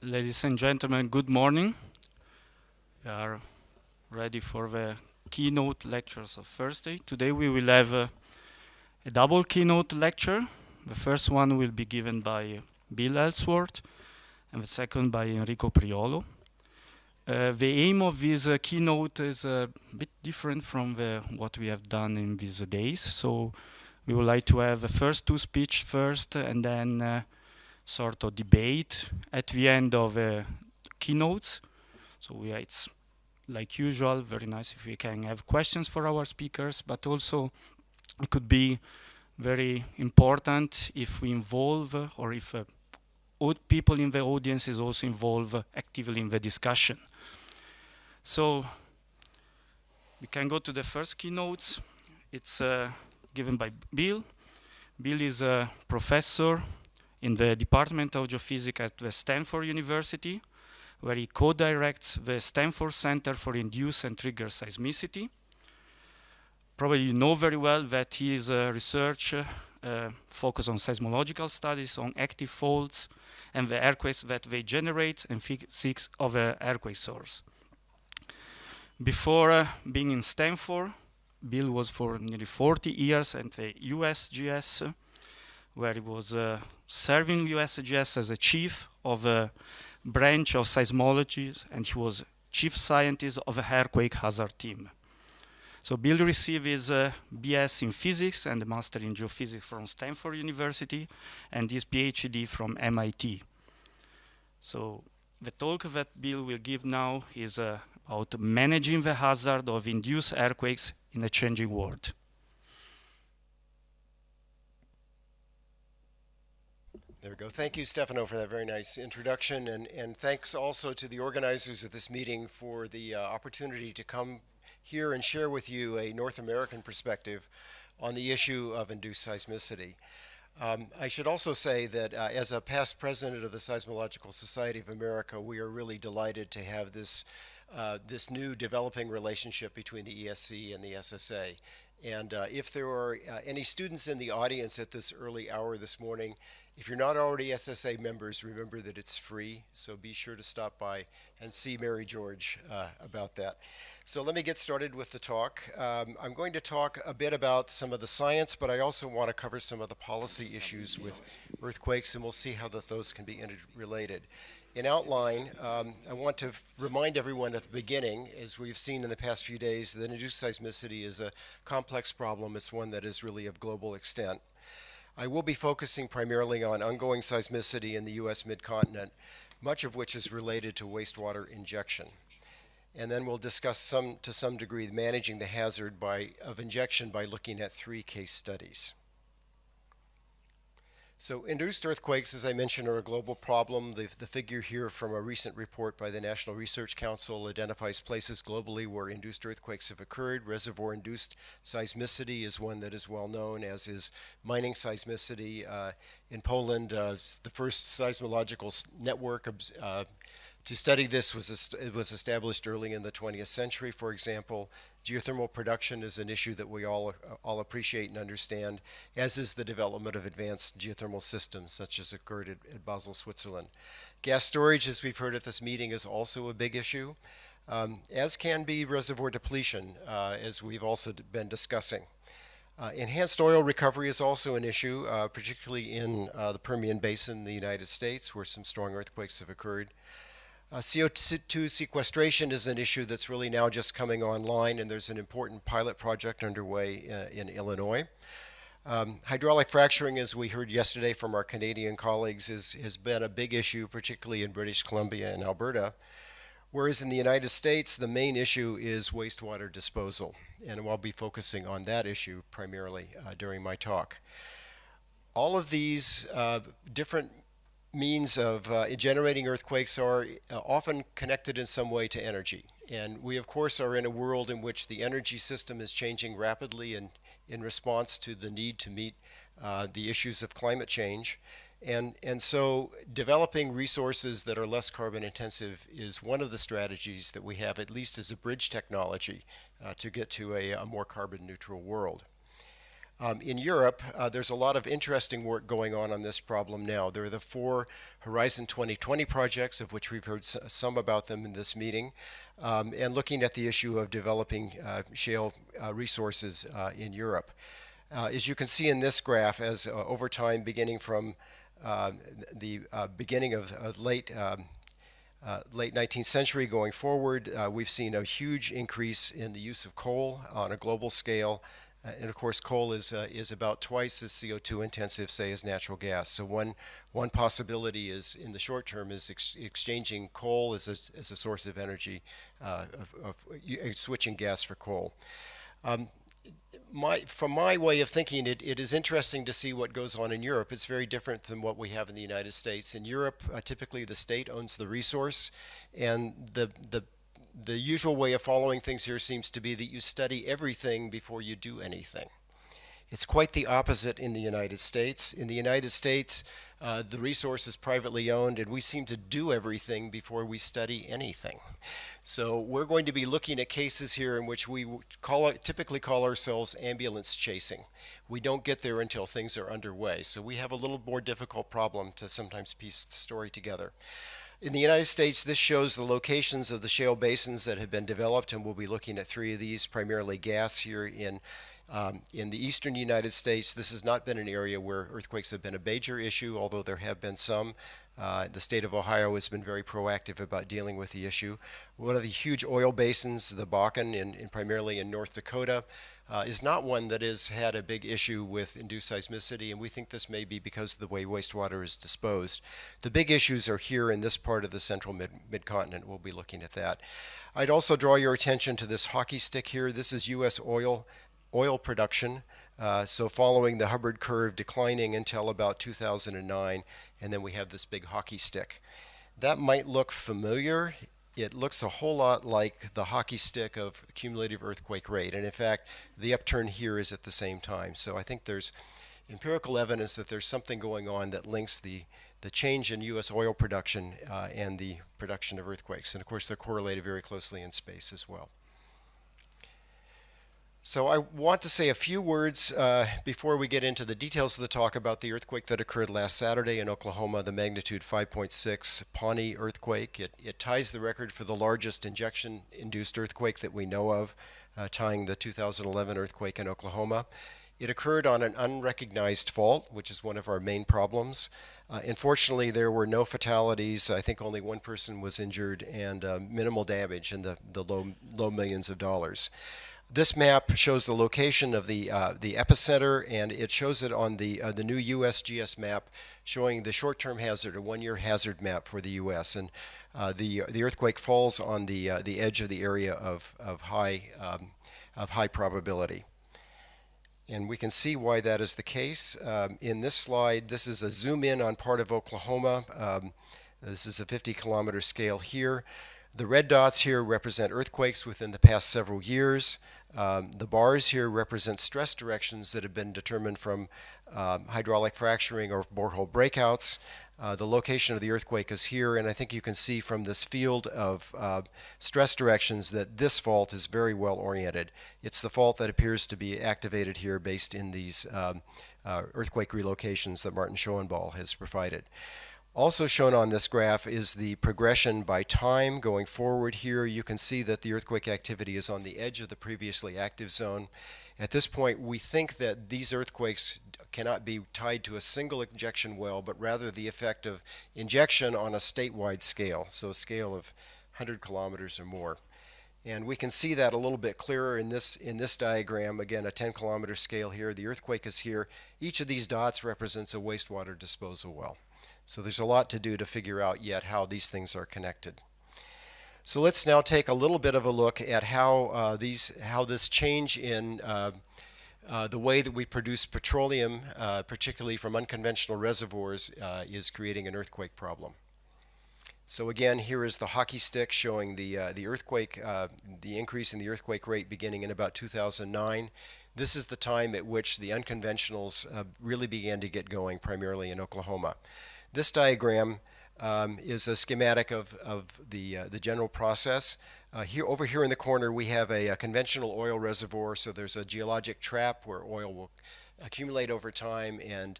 Ladies and gentlemen, good morning. We are ready for the keynote lectures of Thursday. Today we will have a double keynote lecture. The first one will be given by Bill Ellsworth and the second by Enrico Priolo. The aim of this keynote is a bit different from what we have done in these days. So we would like to have the first two speeches first and then sort of debate at the end of keynotes. So it's like usual, very nice if we can have questions for our speakers, but also it could be very important if we involve or if people in the audience is also involved actively in the discussion. So we can go to the first keynotes. It's given by Bill. Bill is a professor in the Department of Geophysics at the Stanford University, where he co-directs the Stanford Center for Induced and Trigger Seismicity. Probably you know very well that he is a researcher focused on seismological studies on active faults and the earthquakes that they generate and physics of the earthquake source. Before being in Stanford, Bill was for nearly 40 years at the USGS, where he was serving USGS as a chief of a branch of seismology, and he was chief scientist of a earthquake hazard team. So Bill received his BS in physics and a master in geophysics from Stanford University and his PhD from MIT. So the talk that Bill will give now is about managing the hazard of induced earthquakes in a changing world. There we go. Thank you, Stefano, for that very nice introduction, and thanks also to the organizers of this meeting for the opportunity to come here and share with you a North American perspective on the issue of induced seismicity. I should also say that as a past president of the Seismological Society of America, we are really delighted to have this new developing relationship between the ESC and the SSA. And if there are any students in the audience at this early hour this morning, if you're not already SSA members, remember that it's free, so be sure to stop by and see Mary George about that. So let me get started with the talk. I'm going to talk a bit about some of the science, but I also want to cover some of the policy issues with earthquakes, and we'll see how those can be interrelated. In outline, I want to remind everyone at the beginning, as we've seen in the past few days, that induced seismicity is a complex problem. It's one that is really of global extent. I will be focusing primarily on ongoing seismicity in the U.S. mid-continent, much of which is related to wastewater injection. And then we'll discuss to some degree managing the hazard of injection by looking at 3 case studies. So induced earthquakes, as I mentioned, are a global problem. The figure here from a recent report by the National Research Council identifies places globally where induced earthquakes have occurred. Reservoir-induced seismicity is one that is well known, as is mining seismicity. In Poland, the first seismological network to study this was established early in the 20th century, for example. Geothermal production is an issue that we all appreciate and understand, as is the development of advanced geothermal systems, such as occurred at Basel, Switzerland. Gas storage, as we've heard at this meeting, is also a big issue, as can be reservoir depletion, as we've also been discussing. Enhanced oil recovery is also an issue, particularly in the Permian Basin in the United States, where some strong earthquakes have occurred. CO2 sequestration is an issue that's really now just coming online, and there's an important pilot project underway in Illinois. Hydraulic fracturing, as we heard yesterday from our Canadian colleagues, has been a big issue, particularly in British Columbia and Alberta, whereas in the United States, the main issue is wastewater disposal, and I'll be focusing on that issue primarily during my talk. All of these different means of generating earthquakes are often connected in some way to energy. And we, of course, are in a world in which the energy system is changing rapidly in response to the need to meet the issues of climate change. And so developing resources that are less carbon intensive is one of the strategies that we have, at least as a bridge technology, to get to a more carbon neutral world. In Europe, there's a lot of interesting work going on this problem now. There are the 4 Horizon 2020 projects, of which we've heard some about them in this meeting, and looking at the issue of developing shale resources in Europe. As you can see in this graph, as over time, beginning from the beginning of late 19th century going forward, we've seen a huge increase in the use of coal on a global scale. And of course, coal is about twice as CO2 intensive, say, as natural gas. So one possibility is, in the short term, is exchanging coal as a source of energy, switching gas for coal. From my way of thinking, it is interesting to see what goes on in Europe. It's very different than what we have in the United States. In Europe, typically the state owns the resource, and the usual way of following things here seems to be that you study everything before you do anything. It's quite the opposite in the United States. In the United States, the resource is privately owned, and we seem to do everything before we study anything. So we're going to be looking at cases here in which we typically call ourselves ambulance chasing. We don't get there until things are underway. So we have a little more difficult problem to sometimes piece the story together. In the United States, this shows the locations of the shale basins that have been developed, and we'll be looking at 3 of these, primarily gas here in the eastern United States. This has not been an area where earthquakes have been a major issue, although there have been some. The state of Ohio has been very proactive about dealing with the issue. One of the huge oil basins, the Bakken, primarily in North Dakota, is not one that has had a big issue with induced seismicity, and we think this may be because of the way wastewater is disposed. The big issues are here in this part of the central mid-continent. We'll be looking at that. I'd also draw your attention to this hockey stick here. This is U.S. oil production. So following the Hubbard curve declining until about 2009, and then we have this big hockey stick. That might look familiar. It looks a whole lot like the hockey stick of cumulative earthquake rate. And in fact, the upturn here is at the same time. So I think there's empirical evidence that there's something going on that links the change in U.S. oil production and the production of earthquakes. And of course, they're correlated very closely in space as well. So I want to say a few words before we get into the details of the talk about the earthquake that occurred last Saturday in Oklahoma, the magnitude 5.6 Pawnee earthquake. It ties the record for the largest injection-induced earthquake that we know of, tying the 2011 earthquake in Oklahoma. It occurred on an unrecognized fault, which is one of our main problems. Unfortunately, there were no fatalities. I think only one person was injured, and minimal damage in the low millions of dollars. This map shows the location of the epicenter, and it shows it on the new USGS map, showing the short-term hazard, a one-year hazard map for the U.S. And the earthquake falls on the edge of the area of high probability. And we can see why that is the case. In this slide, this is a zoom in on part of Oklahoma. This is a 50-kilometer scale here. The red dots here represent earthquakes within the past several years. The bars here represent stress directions that have been determined from hydraulic fracturing or borehole breakouts. The location of the earthquake is here, and I think you can see from this field of stress directions that this fault is very well oriented. It's the fault that appears to be activated here based in these earthquake relocations that Martin Schoenball has provided. Also shown on this graph is the progression by time going forward here. You can see that the earthquake activity is on the edge of the previously active zone. At this point, we think that these earthquakes cannot be tied to a single injection well, but rather the effect of injection on a statewide scale, so a scale of 100 kilometers or more. And we can see that a little bit clearer in this diagram. Again, a 10-kilometer scale here. The earthquake is here. Each of these dots represents a wastewater disposal well. So there's a lot to do to figure out yet how these things are connected. So let's now take a little bit of a look at how this change in the way that we produce petroleum, particularly from unconventional reservoirs, is creating an earthquake problem. So again, here is the hockey stick showing the earthquake, the increase in the earthquake rate beginning in about 2009. This is the time at which the unconventionals really began to get going, primarily in Oklahoma. This diagram is a schematic of the general process. Over here in the corner, we have a conventional oil reservoir. So there's a geologic trap where oil will accumulate over time, and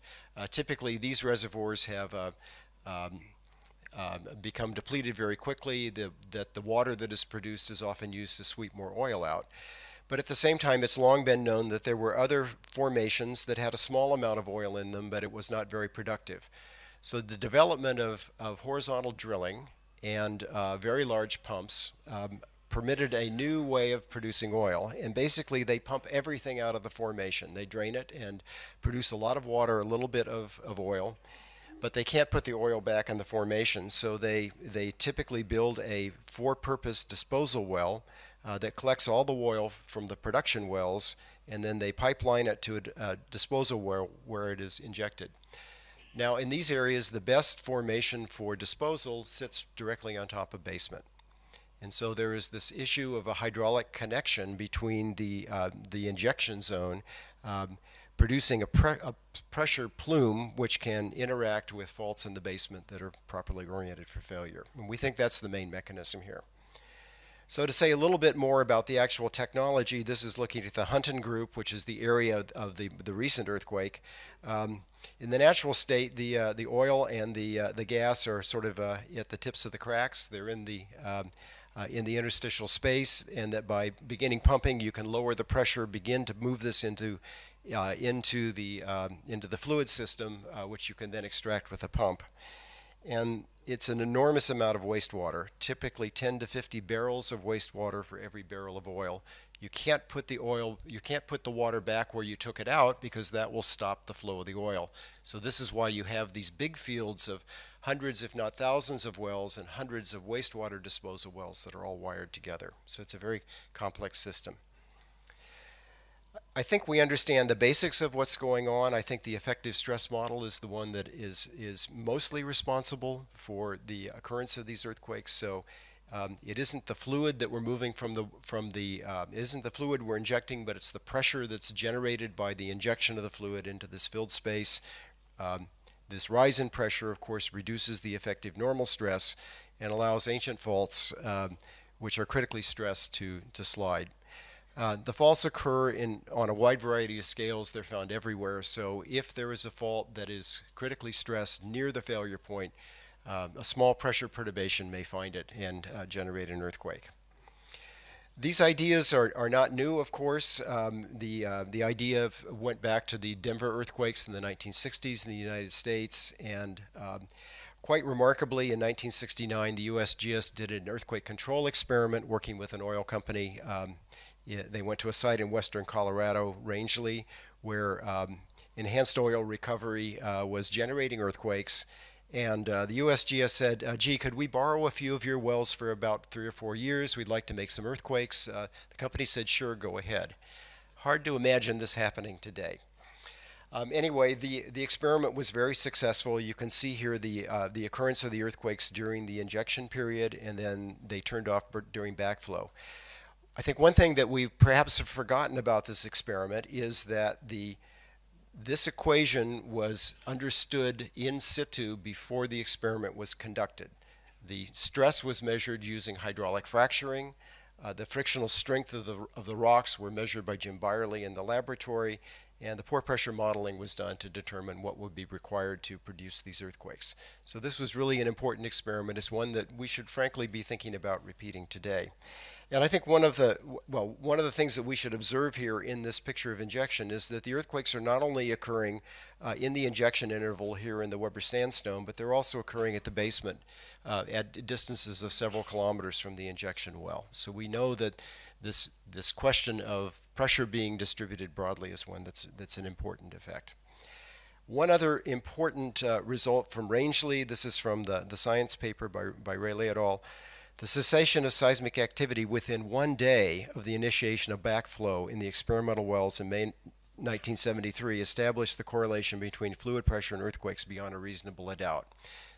typically these reservoirs have become depleted very quickly. That the water that is produced is often used to sweep more oil out. But at the same time, it's long been known that there were other formations that had a small amount of oil in them, but it was not very productive. So the development of horizontal drilling and very large pumps permitted a new way of producing oil. And basically, they pump everything out of the formation. They drain it and produce a lot of water, a little bit of oil, but they can't put the oil back in the formation. So they typically build a for-purpose disposal well that collects all the oil from the production wells, and then they pipeline it to a disposal well where it is injected. Now, in these areas, the best formation for disposal sits directly on top of basement. And so there is this issue of a hydraulic connection between the injection zone producing a pressure plume which can interact with faults in the basement that are properly oriented for failure. And we think that's the main mechanism here. So to say a little bit more about the actual technology, this is looking at the Hunton group, which is the area of the recent earthquake. In the natural state, the oil and the gas are sort of at the tips of the cracks. They're in the interstitial space, and that by beginning pumping, you can lower the pressure, begin to move this into the fluid system, which you can then extract with a pump. And it's an enormous amount of wastewater, typically 10 to 50 barrels of wastewater for every barrel of oil. You can't put the water back where you took it out because that will stop the flow of the oil. So this is why you have these big fields of hundreds, if not thousands of wells and hundreds of wastewater disposal wells that are all wired together. So it's a very complex system. I think we understand the basics of what's going on. I think the effective stress model is the one that is mostly responsible for the occurrence of these earthquakes. So it isn't the fluid that we're moving it isn't the fluid we're injecting, but it's the pressure that's generated by the injection of the fluid into this filled space. This rise in pressure, of course, reduces the effective normal stress and allows ancient faults, which are critically stressed, to slide. The faults occur on a wide variety of scales. They're found everywhere. So if there is a fault that is critically stressed near the failure point, a small pressure perturbation may find it and generate an earthquake. These ideas are not new, of course. The idea went back to the Denver earthquakes in the 1960s in the United States, and quite remarkably, in 1969, the USGS did an earthquake control experiment working with an oil company. They went to a site in western Colorado, Rangeley, where enhanced oil recovery was generating earthquakes. And the USGS said, gee, could we borrow a few of your wells for about 3 or 4 years? We'd like to make some earthquakes. The company said, sure, go ahead. Hard to imagine this happening today. Anyway, the experiment was very successful. You can see here the occurrence of the earthquakes during the injection period, and then they turned off during backflow. I think one thing that we perhaps have forgotten about this experiment is that this equation was understood in situ before the experiment was conducted. The stress was measured using hydraulic fracturing. The frictional strength of the rocks were measured by Jim Byerly in the laboratory, and the pore pressure modeling was done to determine what would be required to produce these earthquakes. So this was really an important experiment. It's one that we should frankly be thinking about repeating today. And I think one of the things that we should observe here in this picture of injection is that the earthquakes are not only occurring in the injection interval here in the Weber sandstone, but they're also occurring at the basement at distances of several kilometers from the injection well. So we know that this question of pressure being distributed broadly is one that's an important effect. One other important result from Rangeley, this is from the science paper by Rayleigh et al., the cessation of seismic activity within 1 day of the initiation of backflow in the experimental wells in May 1973 established the correlation between fluid pressure and earthquakes beyond a reasonable doubt.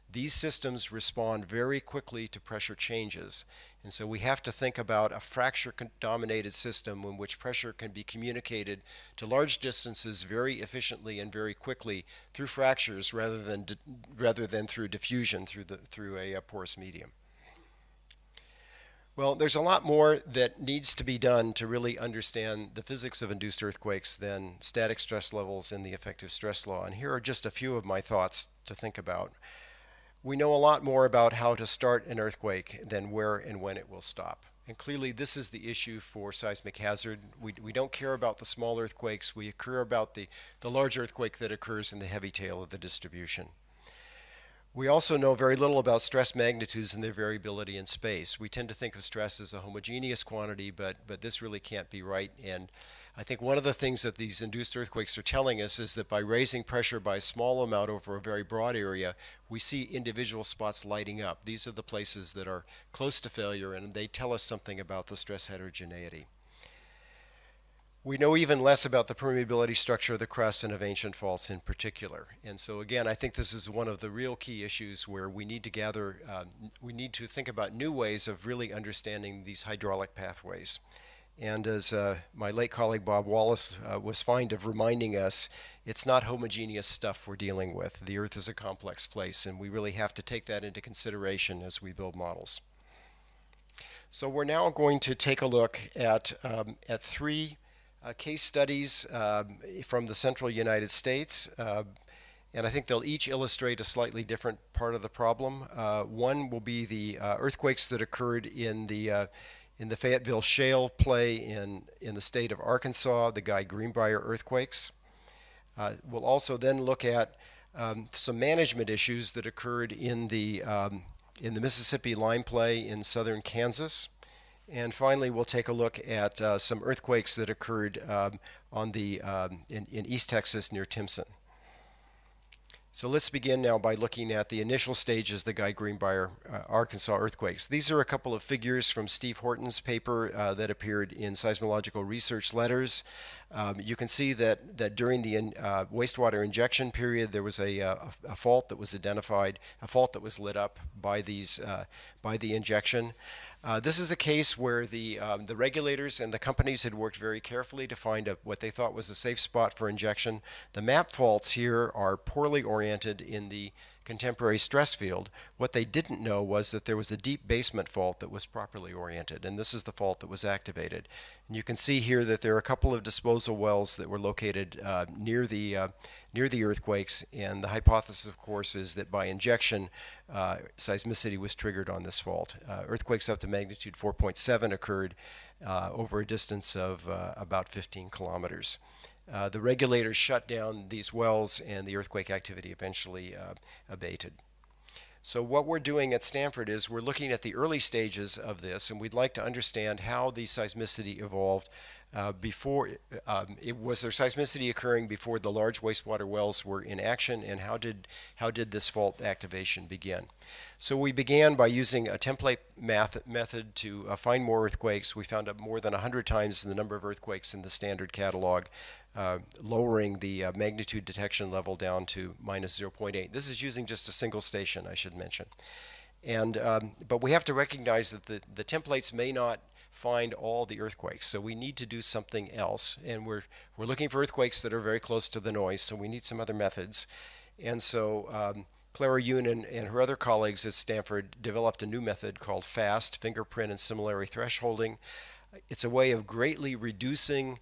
These systems respond very quickly to pressure changes, and so we have to think about a fracture-dominated system in which pressure can be communicated to large distances very efficiently and very quickly through fractures rather than through diffusion through a porous medium. Well, there's a lot more that needs to be done to really understand the physics of induced earthquakes than static stress levels in the effective stress law. And here are just a few of my thoughts to think about. We know a lot more about how to start an earthquake than where and when it will stop. And clearly, this is the issue for seismic hazard. We don't care about the small earthquakes. We care about the large earthquake that occurs in the heavy tail of the distribution. We also know very little about stress magnitudes and their variability in space. We tend to think of stress as a homogeneous quantity, but this really can't be right. And I think one of the things that these induced earthquakes are telling us is that by raising pressure by a small amount over a very broad area, we see individual spots lighting up. These are the places that are close to failure, and they tell us something about the stress heterogeneity. We know even less about the permeability structure of the crust and of ancient faults in particular. And so again, I think this is one of the real key issues where we need to we need to think about new ways of really understanding these hydraulic pathways. And as my late colleague Bob Wallace was fond of reminding us, it's not homogeneous stuff we're dealing with. The Earth is a complex place, and we really have to take that into consideration as we build models. So we're now going to take a look at three case studies from the central United States, and I think they'll each illustrate a slightly different part of the problem. One will be the earthquakes that occurred in the Fayetteville Shale play in the state of Arkansas, the Guy Greenbrier earthquakes. We'll also then look at some management issues that occurred in the Mississippi Lime play in southern Kansas. And finally, we'll take a look at some earthquakes that occurred in East Texas near Timpson. So let's begin now by looking at the initial stages of the Guy Greenbrier, Arkansas earthquakes. These are a couple of figures from Steve Horton's paper that appeared in Seismological Research Letters. You can see that during the wastewater injection period, there was a fault that was identified, a fault that was lit up by the injection. This is a case where the regulators and the companies had worked very carefully to find what they thought was a safe spot for injection. The map faults here are poorly oriented in the contemporary stress field. What they didn't know was that there was a deep basement fault that was properly oriented, and this is the fault that was activated. And you can see here that there are a couple of disposal wells that were located near the earthquakes, and the hypothesis, of course, is that by injection, seismicity was triggered on this fault. Earthquakes up to magnitude 4.7 occurred over a distance of about 15 kilometers. The regulators shut down these wells, and the earthquake activity eventually abated. So what we're doing at Stanford is we're looking at the early stages of this, and we'd like to understand how the seismicity evolved was there seismicity occurring before the large wastewater wells were in action, and how did this fault activation begin? So we began by using a template method to find more earthquakes. We found up more than 100 times the number of earthquakes in the standard catalog, lowering the magnitude detection level down to minus 0.8. This is using just a single station, I should mention. And but we have to recognize that the templates may not find all the earthquakes, so we need to do something else. And we're looking for earthquakes that are very close to the noise, so we need some other methods. And so Clara Yoon and her other colleagues at Stanford developed a new method called FAST, fingerprint and similarity thresholding. It's a way of greatly reducing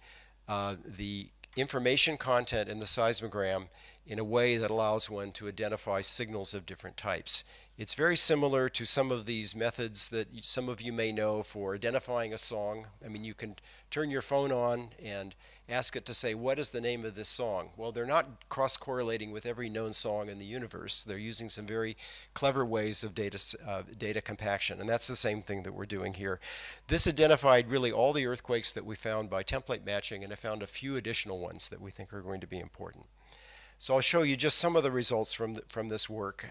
the information content in the seismogram in a way that allows one to identify signals of different types. It's very similar to some of these methods that some of you may know for identifying a song. I mean, you can turn your phone on and ask it to say, what is the name of this song? Well, they're not cross-correlating with every known song in the universe. They're using some very clever ways of data compaction, and that's the same thing that we're doing here. This identified really all the earthquakes that we found by template matching, and I found a few additional ones that we think are going to be important. So I'll show you just some of the results from this work.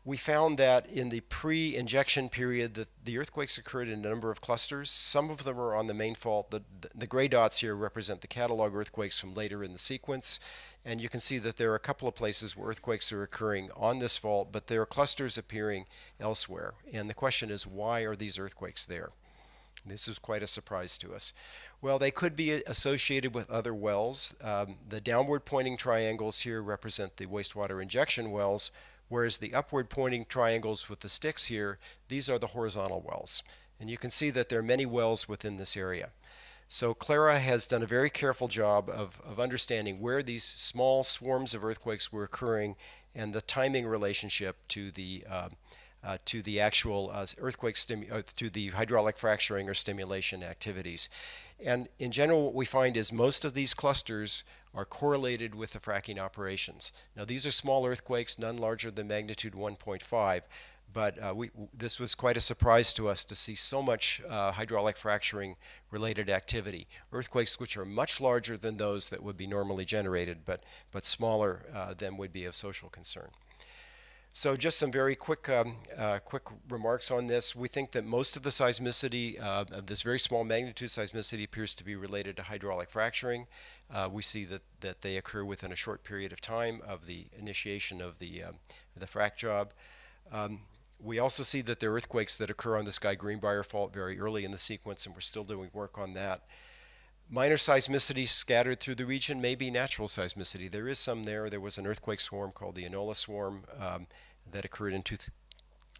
We found that in the pre-injection period that the earthquakes occurred in a number of clusters. Some of them are on the main fault. The gray dots here represent the catalog earthquakes from later in the sequence. And you can see that there are a couple of places where earthquakes are occurring on this fault, but there are clusters appearing elsewhere. And the question is, why are these earthquakes there? This was quite a surprise to us. Well, they could be associated with other wells. The downward pointing triangles here represent the wastewater injection wells, whereas the upward pointing triangles with the sticks here, these are the horizontal wells. And you can see that there are many wells within this area. So Clara has done a very careful job of understanding where these small swarms of earthquakes were occurring and the timing relationship to the actual to the hydraulic fracturing or stimulation activities. And in general, what we find is most of these clusters are correlated with the fracking operations. Now, these are small earthquakes, none larger than magnitude 1.5, but this was quite a surprise to us to see so much hydraulic fracturing related activity. Earthquakes which are much larger than those that would be normally generated, but smaller than would be of social concern. So just some very quick remarks on this. We think that most of the seismicity of this very small magnitude seismicity appears to be related to hydraulic fracturing. We see that they occur within a short period of time of the initiation of the frac job. We also see that there are earthquakes that occur on the Sky Greenbrier Fault very early in the sequence, and we're still doing work on that. Minor seismicity scattered through the region may be natural seismicity. There is some there. There was an earthquake swarm called the Enola swarm that occurred in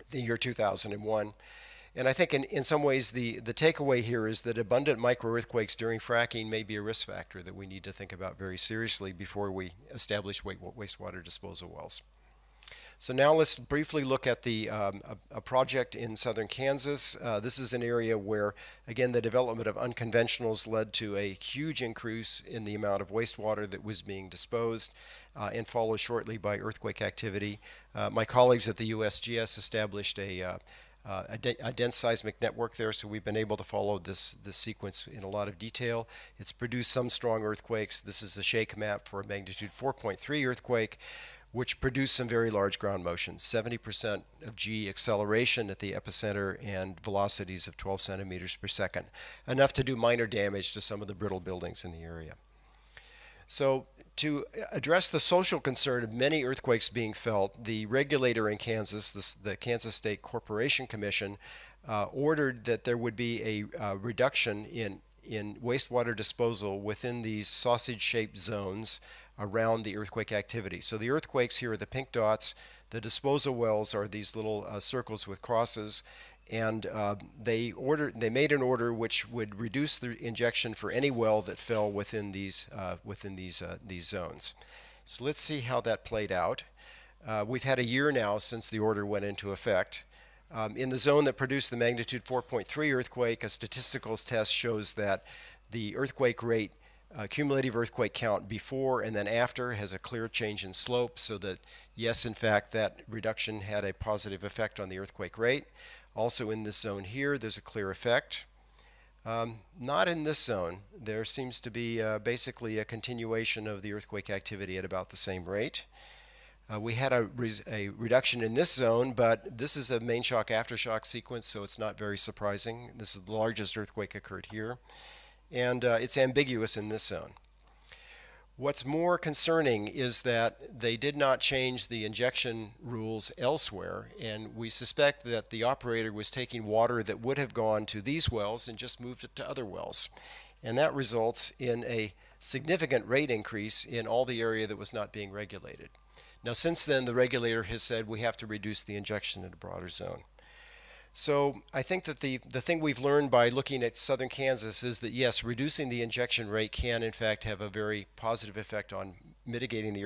the year 2001. And I think in some ways the takeaway here is that abundant microearthquakes during fracking may be a risk factor that we need to think about very seriously before we establish wastewater disposal wells. So now let's briefly look at a project in southern Kansas. This is an area where, again, the development of unconventionals led to a huge increase in the amount of wastewater that was being disposed and followed shortly by earthquake activity. My colleagues at the USGS established a dense seismic network there, so we've been able to follow this sequence in a lot of detail. It's produced some strong earthquakes. This is a shake map for a magnitude 4.3 earthquake, which produced some very large ground motions, 70% of G acceleration at the epicenter and velocities of 12 centimeters per second, enough to do minor damage to some of the brittle buildings in the area. So to address the social concern of many earthquakes being felt, the regulator in Kansas, the Kansas State Corporation Commission, ordered that there would be a reduction in wastewater disposal within these sausage-shaped zones around the earthquake activity. So the earthquakes here are the pink dots. The disposal wells are these little circles with crosses. And they made an order which would reduce the injection for any well that fell within these zones. So let's see how that played out. We've had a year now since the order went into effect. In the zone that produced the magnitude 4.3 earthquake, a statistical test shows that the earthquake rate, cumulative earthquake count before and then after, has a clear change in slope, so that yes, in fact, that reduction had a positive effect on the earthquake rate. Also in this zone here, there's a clear effect. Not in this zone. There seems to be basically a continuation of the earthquake activity at about the same rate. We had a reduction in this zone, but this is a main shock aftershock sequence, so it's not very surprising. This is the largest earthquake occurred here, and it's ambiguous in this zone. What's more concerning is that they did not change the injection rules elsewhere, and we suspect that the operator was taking water that would have gone to these wells and just moved it to other wells. And that results in a significant rate increase in all the area that was not being regulated. Now, since then, the regulator has said we have to reduce the injection in a broader zone. So I think that the thing we've learned by looking at southern Kansas is that, yes, reducing the injection rate can, in fact, have a very positive effect on mitigating the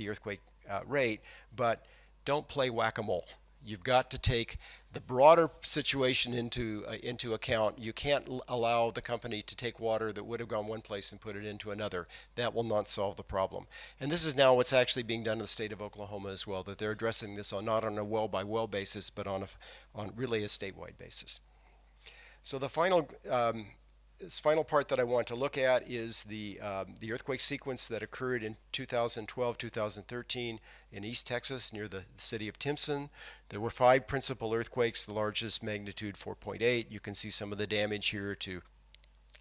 earthquake rate, but don't play whack-a-mole. You've got to take the broader situation into account. You can't allow the company to take water that would have gone one place and put it into another. That will not solve the problem. And this is now what's actually being done in the state of Oklahoma as well, that they're addressing this not on a well-by-well basis, but on really a statewide basis. So the final part that I want to look at is the earthquake sequence that occurred in 2012, 2013 in East Texas near the city of Timpson. There were 5 principal earthquakes, the largest magnitude 4.8. You can see some of the damage here to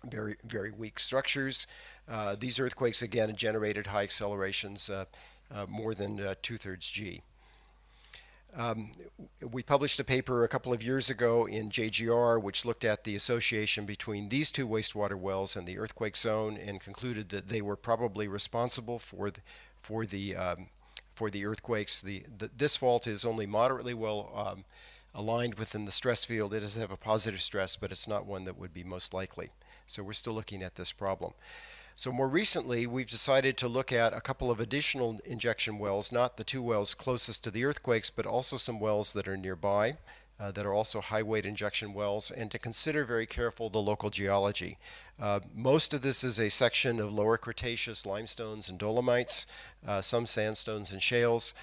very, very weak structures. These earthquakes, again, generated high accelerations, more than 2/3 G. We published a paper a couple of years ago in JGR which looked at the association between these 2 wastewater wells and the earthquake zone and concluded that they were probably responsible for the earthquakes. This fault is only moderately well aligned within the stress field. It does have a positive stress, but it's not one that would be most likely. So we're still looking at this problem. So more recently, we've decided to look at a couple of additional injection wells, not the two wells closest to the earthquakes, but also some wells that are nearby that are also high weight injection wells, and to consider very careful the local geology. Most of this is a section of lower Cretaceous limestones and dolomites, some sandstones and shales.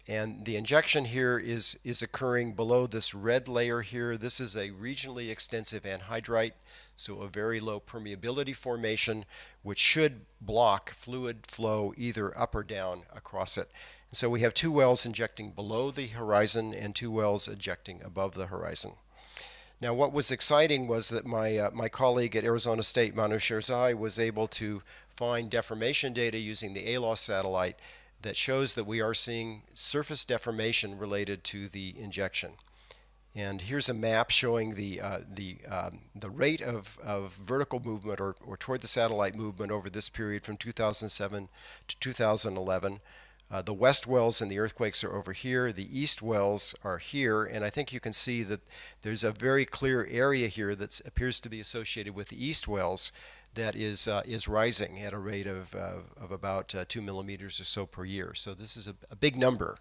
And the injection here is occurring below this red layer here. This is a regionally extensive anhydrite, so a very low permeability formation, which should block fluid flow either up or down across it. And so we have two wells injecting below the horizon and two wells injecting above the horizon. Now, what was exciting was that my colleague at Arizona State, Manu Sherzai, was able to find deformation data using the ALOS satellite that shows that we are seeing surface deformation related to the injection. And here's a map showing the rate of vertical movement or toward the satellite movement over this period from 2007 to 2011. The west wells and the earthquakes are over here. The east wells are here, and I think you can see that there's a very clear area here that appears to be associated with the east wells that is rising at a rate of about 2 millimeters or so per year. So this is a big number.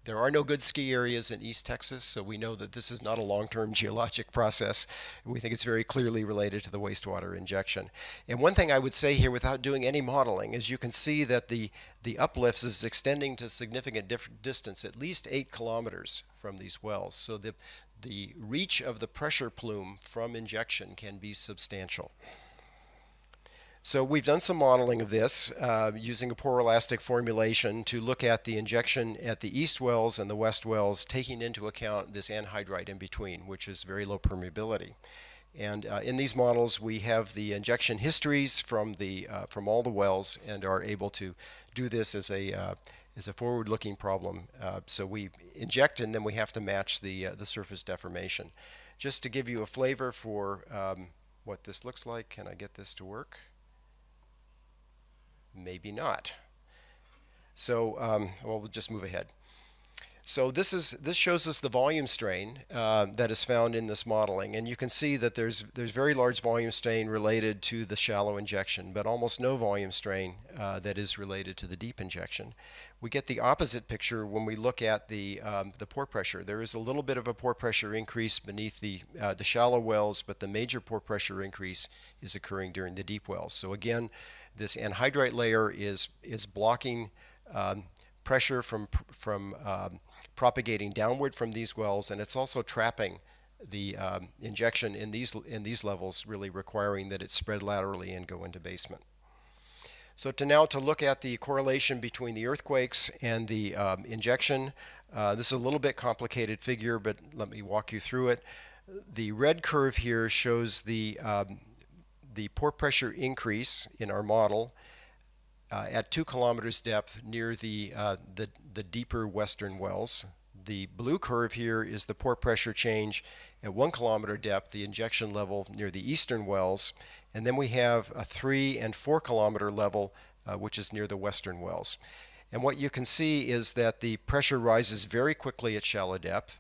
There are no good ski areas in East Texas, so we know that this is not a long-term geologic process. We think it's very clearly related to the wastewater injection. And one thing I would say here without doing any modeling is you can see that the uplifts is extending to significant distance, at least 8 kilometers from these wells. So the reach of the pressure plume from injection can be substantial. So we've done some modeling of this using a poroelastic formulation to look at the injection at the east wells and the west wells, taking into account this anhydrite in between, which is very low permeability. And in these models, we have the injection histories from all the wells and are able to do this as a forward-looking problem. So we inject and then we have to match the surface deformation. Just to give you a flavor for what this looks like, can I get this to work? Maybe not. So, well, we'll just move ahead. So this shows us the volume strain that is found in this modeling, and you can see that there's very large volume strain related to the shallow injection, but almost no volume strain that is related to the deep injection. We get the opposite picture when we look at the pore pressure. There is a little bit of a pore pressure increase beneath the shallow wells, but the major pore pressure increase is occurring during the deep wells. So again, this anhydrite layer is blocking pressure from propagating downward from these wells, and it's also trapping the injection in these levels, really requiring that it spread laterally and go into basement. So now to look at the correlation between the earthquakes and the injection, this is a little bit complicated figure, but let me walk you through it. The red curve here shows the pore pressure increase in our model at 2 kilometers depth near the deeper western wells. The blue curve here is the pore pressure change at 1 kilometer depth, the injection level near the eastern wells, and then we have a 3 and 4 kilometer level which is near the western wells. And what you can see is that the pressure rises very quickly at shallow depth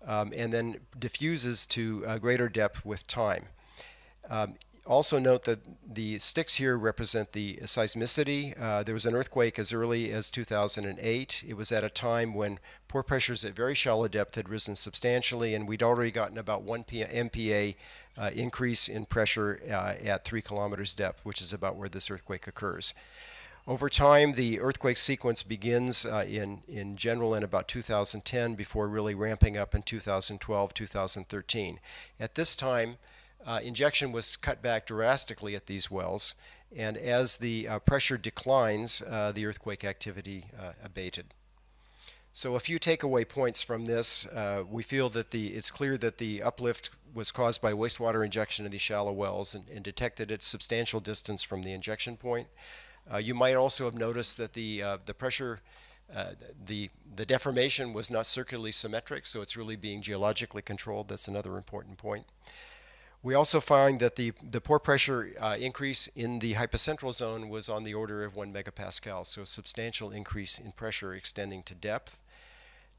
and then diffuses to a greater depth with time. Also note that the sticks here represent the seismicity. There was an earthquake as early as 2008. It was at a time when pore pressures at very shallow depth had risen substantially, and we'd already gotten about 1 MPa increase in pressure at 3 kilometers depth, which is about where this earthquake occurs. Over time, the earthquake sequence begins in general in about 2010 before really ramping up in 2012, 2013. At this time, injection was cut back drastically at these wells, and as the pressure declines, the earthquake activity abated. So a few takeaway points from this. We feel that it's clear that the uplift was caused by wastewater injection in these shallow wells and detected at substantial distance from the injection point. You might also have noticed that the pressure, the deformation was not circularly symmetric, so it's really being geologically controlled. That's another important point. We also find that the pore pressure increase in the hypocentral zone was on the order of 1 megapascal, so a substantial increase in pressure extending to depth.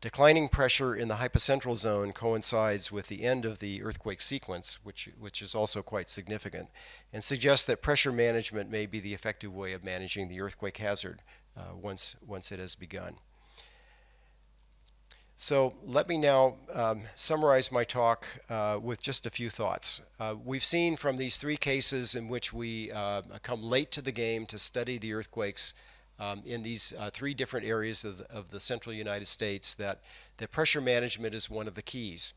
Declining pressure in the hypocentral zone coincides with the end of the earthquake sequence, which is also quite significant, and suggests that pressure management may be the effective way of managing the earthquake hazard once it has begun. So let me now summarize my talk with just a few thoughts. We've seen from these three cases in which we come late to the game to study the earthquakes in these three different areas of the central United States that pressure management is one of the keys.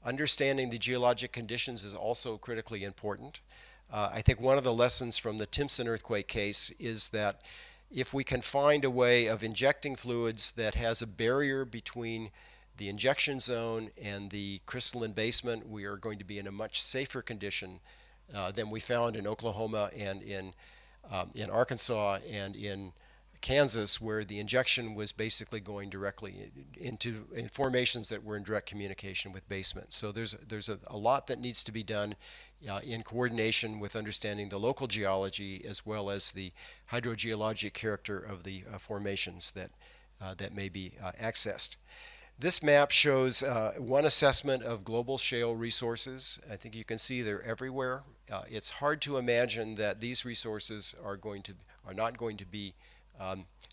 Understanding the geologic conditions is also critically important. I think one of the lessons from the Timpson earthquake case is that if we can find a way of injecting fluids that has a barrier between the injection zone and the crystalline basement, we are going to be in a much safer condition than we found in Oklahoma and in Arkansas and in Kansas, where the injection was basically going directly into formations that were in direct communication with basement. So there's a lot that needs to be done in coordination with understanding the local geology as well as the hydrogeologic character of the formations that may be accessed. This map shows one assessment of global shale resources. I think you can see they're everywhere. It's hard to imagine that these resources are not going to be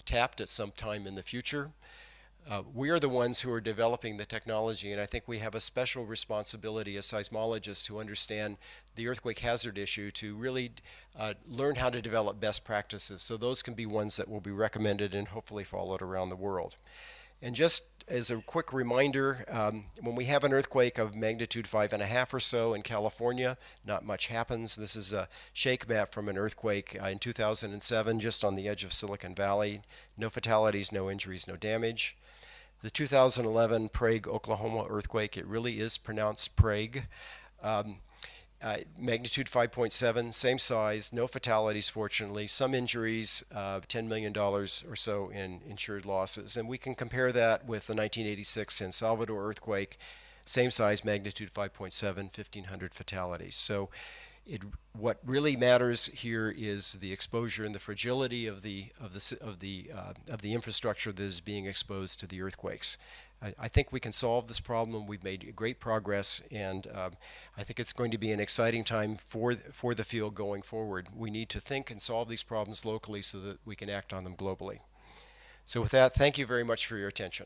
tapped at some time in the future. We are the ones who are developing the technology, and I think we have a special responsibility as seismologists who understand the earthquake hazard issue to really learn how to develop best practices. So those can be ones that will be recommended and hopefully followed around the world. And just as a quick reminder, when we have an earthquake of magnitude 5.5 or so in California, not much happens. This is a shake map from an earthquake in 2007, just on the edge of Silicon Valley. No fatalities, no injuries, no damage. The 2011 Prague, Oklahoma earthquake, it really is pronounced Prague. Magnitude 5.7, same size, no fatalities fortunately, some injuries, $10 million or so in insured losses. And we can compare that with the 1986 San Salvador earthquake, same size, magnitude 5.7, 1,500 fatalities. So what really matters here is the exposure and the fragility of the infrastructure that is being exposed to the earthquakes. I think we can solve this problem. We've made great progress, and I think it's going to be an exciting time for the field going forward. We need to think and solve these problems locally so that we can act on them globally. So with that, thank you very much for your attention.